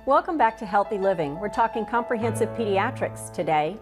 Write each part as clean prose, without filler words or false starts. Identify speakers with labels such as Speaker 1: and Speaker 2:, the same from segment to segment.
Speaker 1: Welcome back to Healthy Living. We're talking comprehensive pediatrics today.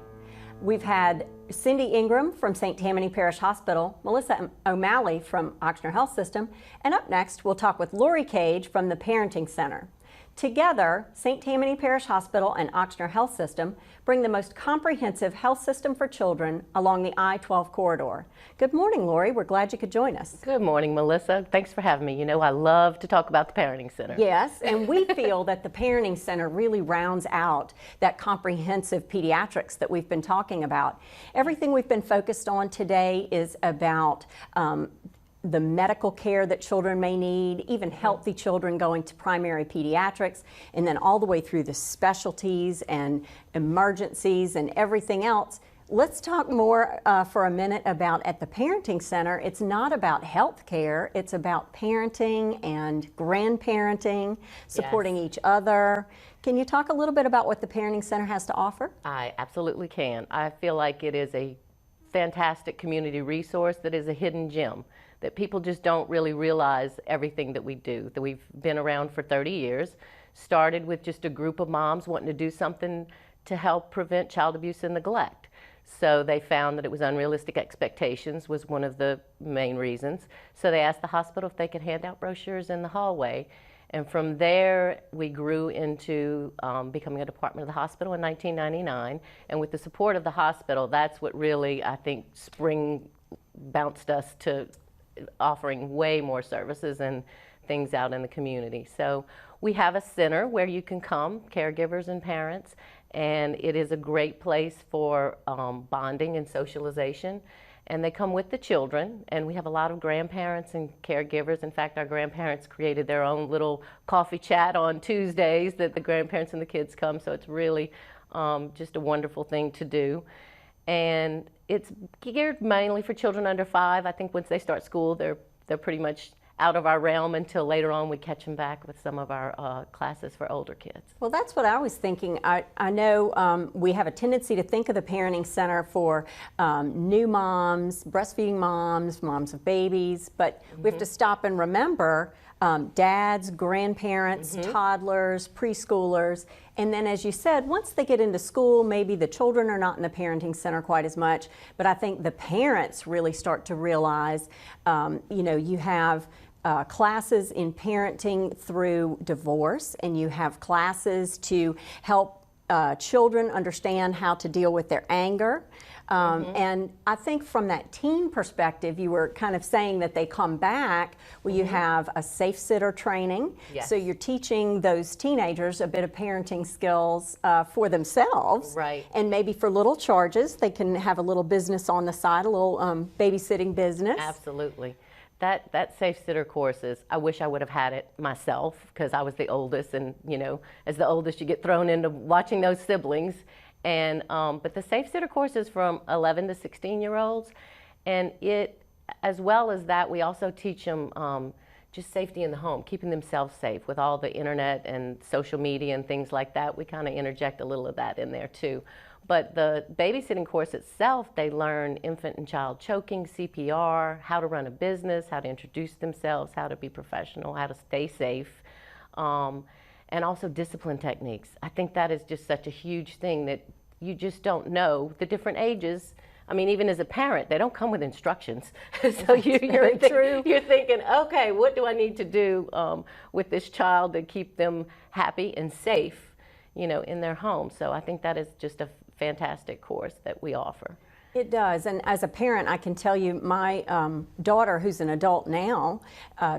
Speaker 1: We've had Cindy Ingram from St. Tammany Parish Hospital, Melissa O'Malley from Ochsner Health System, and up next we'll talk with Lori Cage from the Parenting Center. Together, St. Tammany Parish Hospital and Ochsner Health System bring the most comprehensive health system for children along the I-12 corridor. Good morning, Lori. We're glad you could join us.
Speaker 2: Good morning, Melissa. Thanks for having me. You know, I love to talk about the Parenting Center.
Speaker 1: Yes, and we feel that the Parenting Center really rounds out that comprehensive pediatrics that we've been talking about. Everything we've been focused on today is about the medical care that children may need, even healthy children going to primary pediatrics, and then all the way through the specialties and emergencies and everything else. Let's talk more for a minute about at the Parenting Center. It's not about health care, it's about parenting and grandparenting, supporting each other. Can you talk a little bit about what the Parenting Center has to offer?
Speaker 2: I absolutely can. I feel like it is a fantastic community resource that is a hidden gem, that people just don't really realize everything that we do. That we've been around for 30 years, started with just a group of moms wanting to do something to help prevent child abuse and neglect. So they found that it was unrealistic expectations was one of the main reasons. So they asked the hospital if they could hand out brochures in the hallway. And from there, we grew into becoming a department of the hospital in 1999. And with the support of the hospital, that's what really, I think, bounced us to offering way more services and things out in the community. So we have a center where you can come, caregivers and parents, and it is a great place for bonding and socialization. And they come with the children, and we have a lot of grandparents and caregivers. In fact, our grandparents created their own little coffee chat on Tuesdays that the grandparents and the kids come, so it's really just a wonderful thing to do. And it's geared mainly for children under 5. I think once they start school, they're pretty much out of our realm until later on we catch them back with some of our classes for older kids.
Speaker 1: Well, that's what I was thinking. I know we have a tendency to think of the Parenting Center for new moms, breastfeeding moms, moms of babies, but we have to stop and remember dads, grandparents, toddlers, preschoolers, and then as you said, once they get into school, maybe the children are not in the Parenting Center quite as much, but I think the parents really start to realize, you know, you have classes in parenting through divorce, and you have classes to help children understand how to deal with their anger. And I think from that teen perspective, you were kind of saying that they come back where you have a safe sitter training.
Speaker 2: Yes.
Speaker 1: So you're teaching those teenagers a bit of parenting skills for themselves.
Speaker 2: Right.
Speaker 1: And maybe for little charges, they can have a little business on the side, a little babysitting business.
Speaker 2: Absolutely. That safe sitter courses, I wish I would have had it myself because I was the oldest, and you know, as the oldest you get thrown into watching those siblings. And but the safe sitter course is from 11 to 16-year-olds, and it, as well as that, we also teach them just safety in the home, keeping themselves safe with all the internet and social media and things like that. We kind of interject a little of that in there too. But the babysitting course itself, they learn infant and child choking, CPR, how to run a business, how to introduce themselves, how to be professional, how to stay safe, and also discipline techniques. I think that is just such a huge thing that you just don't know the different ages. I mean, even as a parent, they don't come with instructions. So you're thinking, okay, what do I need to do with this child to keep them happy and safe, you know, in their home? So I think that is just a fantastic course that we offer.
Speaker 1: It does, and as a parent, I can tell you my daughter, who's an adult now,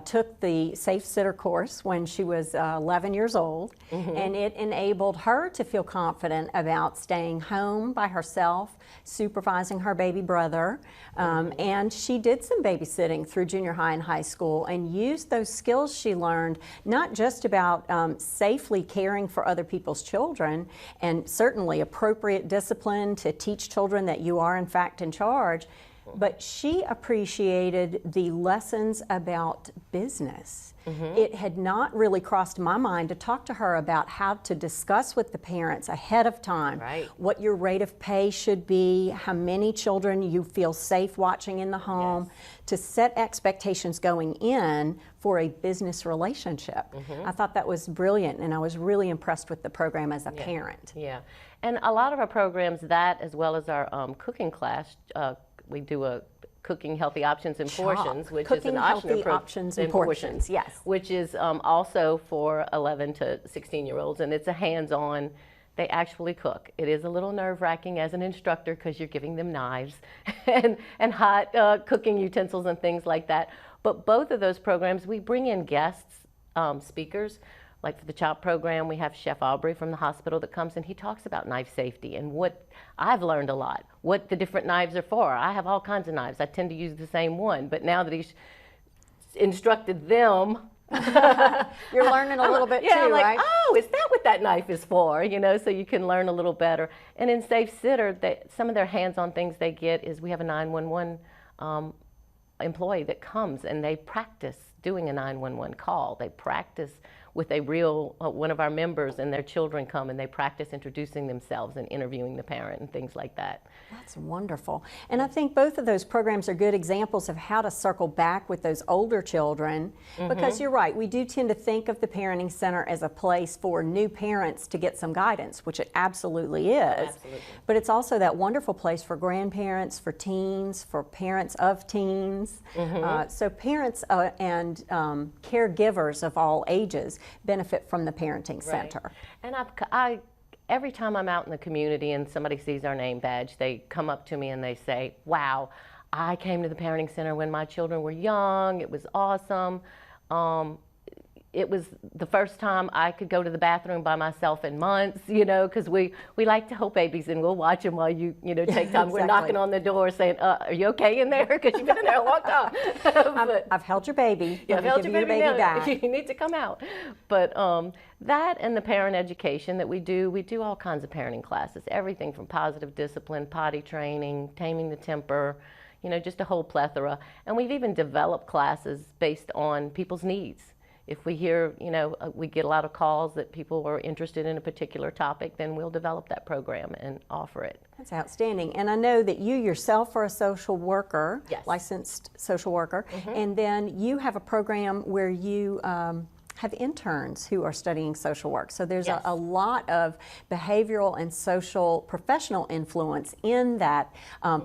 Speaker 1: took the Safe Sitter course when she was 11 years old, and it enabled her to feel confident about staying home by herself, supervising her baby brother, and she did some babysitting through junior high and high school and used those skills she learned, not just about safely caring for other people's children, and certainly appropriate discipline to teach children that you are in fact in charge, but she appreciated the lessons about business. It had not really crossed my mind to talk to her about how to discuss with the parents ahead of time what your rate of pay should be, how many children you feel safe watching in the home, to set expectations going in for a business relationship. I thought that was brilliant, and I was really impressed with the program as a parent.
Speaker 2: Yeah, and a lot of our programs, that as well as our cooking class, we do a cooking healthy options and portions, which is an
Speaker 1: options and portions, yes,
Speaker 2: which is also for 11 to 16-year-olds, and it's a hands-on. They actually cook. It is a little nerve-wracking as an instructor because you're giving them knives and hot cooking utensils and things like that. But both of those programs, we bring in guests, speakers. Like for the CHOP program, we have Chef Aubrey from the hospital that comes and he talks about knife safety and what I've learned a lot, what the different knives are for. I have all kinds of knives. I tend to use the same one, but now that he's instructed them,
Speaker 1: you're learning a little bit too,
Speaker 2: I'm like,
Speaker 1: right?
Speaker 2: oh, is that what that knife is for? You know, so you can learn a little better. And in Safe Sitter, some of their hands-on things they get is we have a 911 employee that comes and they practice doing a 911 call. They practice with a real, one of our members, and their children come and they practice introducing themselves and interviewing the parent and things like that.
Speaker 1: That's wonderful. And I think both of those programs are good examples of how to circle back with those older children, because you're right, we do tend to think of the Parenting Center as a place for new parents to get some guidance, which it absolutely is.
Speaker 2: Absolutely.
Speaker 1: But it's also that wonderful place for grandparents, for teens, for parents of teens. So parents and caregivers of all ages benefit from the Parenting Center.
Speaker 2: And every time I'm out in the community and somebody sees our name badge, they come up to me and they say, wow, I came to the Parenting Center when my children were young. It was awesome. It was the first time I could go to the bathroom by myself in months, you know, because we like to hold babies and we'll watch them while you know, take time. We're knocking on the door saying, are you okay in there? Because you've been in there a long time.
Speaker 1: I've held your baby.
Speaker 2: Yeah, I've held your baby
Speaker 1: back.
Speaker 2: You need to come out. But that and the parent education that we do all kinds of parenting classes, everything from positive discipline, potty training, taming the temper, you know, just a whole plethora. And we've even developed classes based on people's needs. If we hear, you know, we get a lot of calls that people are interested in a particular topic, then we'll develop that program and offer it.
Speaker 1: That's outstanding. And I know that you yourself are a social worker, licensed social worker, and then you have a program where you have interns who are studying social work. So there's a lot of behavioral and social professional influence in that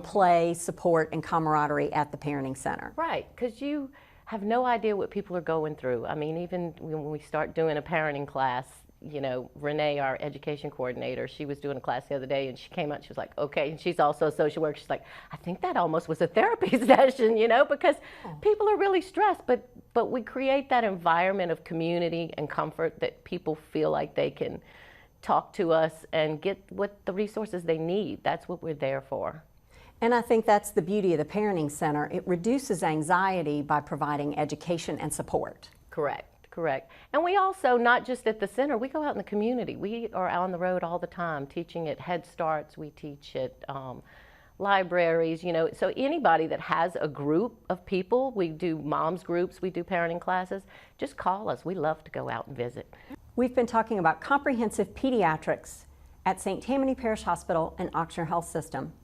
Speaker 1: play, support, and camaraderie at the Parenting Center.
Speaker 2: Right, because you have no idea what people are going through. I mean, even when we start doing a parenting class, you know, Renee, our education coordinator, she was doing a class the other day and she came out, she was like, okay, and she's also a social worker. She's like, I think that almost was a therapy session, you know, because people are really stressed, but we create that environment of community and comfort that people feel like they can talk to us and get what the resources they need. That's what we're there for.
Speaker 1: And I think that's the beauty of the Parenting Center. It reduces anxiety by providing education and support.
Speaker 2: Correct, correct. And we also, not just at the center, we go out in the community. We are out on the road all the time, teaching at Head Starts, we teach at libraries, you know. So anybody that has a group of people, we do moms groups, we do parenting classes, just call us. We love to go out and visit.
Speaker 1: We've been talking about comprehensive pediatrics at St. Tammany Parish Hospital and Ochsner Health System.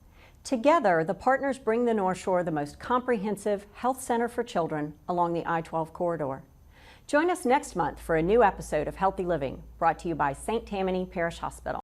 Speaker 1: Together, the partners bring the North Shore the most comprehensive health center for children along the I-12 corridor. Join us next month for a new episode of Healthy Living, brought to you by St. Tammany Parish Hospital.